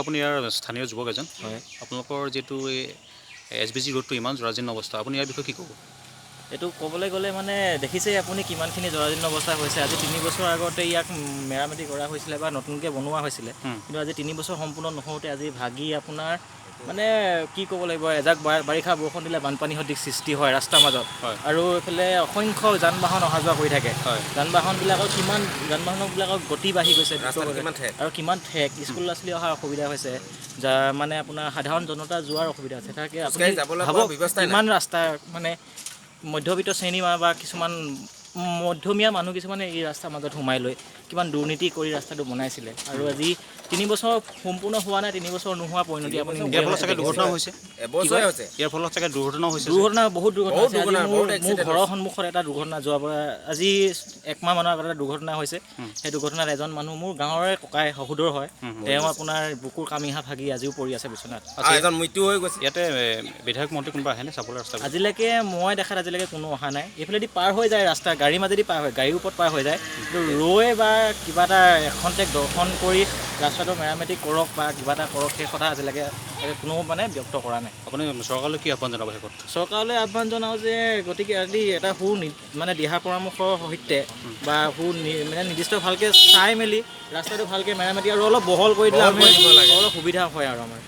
আপুনি ইয়াৰ স্থানীয় যুৱক এজন হয় আপোনালোকৰ যেটো এই SBG ৰোডটো ইমান জৰাজীৰ্ণ অৱস্থা আপুনি ইয়াৰ বিষয়ে কি ক'ব এটো ক'বলৈ গ'লে মানে দেখিছে আপুনি কিমানখিনি জৰাজীৰ্ণ অৱস্থা হৈছে আজি 3 বছৰ আগতে ইয়াক মেৰামতি কৰা হৈছিল বা নতুনকৈ বনোৱা হৈছিল কিন্তু আজি 3 বছৰ সম্পূৰ্ণ নহওঁতে আজি ভাগি আপোনাৰ মানে কি ক'ব লাগিব এজাক বাৰিষা বৰষুণ দিলে বানপানী সদৃশ সৃষ্টি হয় ৰাস্তাৰ মাজত আৰু এফালে অসংখ্য যান বাহন অহা যোৱা কৰি থাকে যান বাহনবিলাকৰ গতি বাঢ়ি গৈছে আৰু কিমান ঠেক স্কুল ল'ৰা ছোৱালী অহাৰ অসুবিধা হৈছে যা মানে আপোনাৰ সাধাৰণ জনতা যোৱাৰ অসুবিধা হৈছে তাকে আপুনি ভাবক কিমান ৰাস্তা মানে মধ্যবিত্ত শ্ৰেণী বা কিছুমান মধ্যমীয়া মানুহ কিছুমানে এই ৰাস্তাৰ মাজত সোমাই লৈ কিমান দুৰ্নীতি কৰি ৰাস্তাটো বনাইছিলে আৰু আজি 3 বছৰ সম্পূৰ্ণ হোৱা নাই 3 বছৰ নোহোৱা পৰিণতি আপুনি ইয়াৰ ফলত চাগে দুৰ্ঘটনা হৈছে ইয়াৰ ফলত চাগে দুৰ্ঘটনা হৈছে বহুত দুৰ্ঘটনা হৈছে আজি মোৰ ঘৰৰ সন্মুখত এটা দুৰ্ঘটনা যোৱাৰ পৰা আজি 1 মাহ মানৰ আগতে এটা দুৰ্ঘটনা হৈছে সেই দুৰ্ঘটনাত এজন মানুহ মোৰ গাঁৱৰে ককাই সহোদৰ হয় তেওঁ আপোনাৰ বুকুৰ কামিহা ভাগি আজিও পৰি আছে বিছনাত এজন মৃত্যু হৈ গৈছে ইয়াতে বিধায়ক মন্ত্ৰী কোনোবা আহেনে চাবলৈ ৰাস্তা আজিলৈকে মই দেখাত আজিলৈকে কোনো অহা নাই এইফালেদি পাৰ হৈ যায় ৰাস্তা গাড়ী মাজেদি পাৰ হয় গাড়ীৰ ওপৰত পাৰ হৈ যায় কিন্তু ৰৈ বা কিবা এটা এখন্তেক দৰ্শন কৰি ৰাস্তাটো মেৰামতি কৰক বা কিবা এটা কৰক সেই কথা আজিলৈকে কোনো মানে ব্যক্ত কৰা নাই আপুনি চৰকাৰলৈ কি আহ্বান জনাব শেষত চৰকাৰলৈ আহ্বান জনাওঁ যে গতিকে আজি এটা মানে দিহা পৰামৰ্শৰ সৈতে বা মানে নিৰ্দিষ্ট ভালকৈ চাই মেলি ৰাস্তাটো ভালকৈ মেৰামতি আৰু অলপ বহল কৰি দিলে অলপ সুবিধা হয় আৰু আমাৰ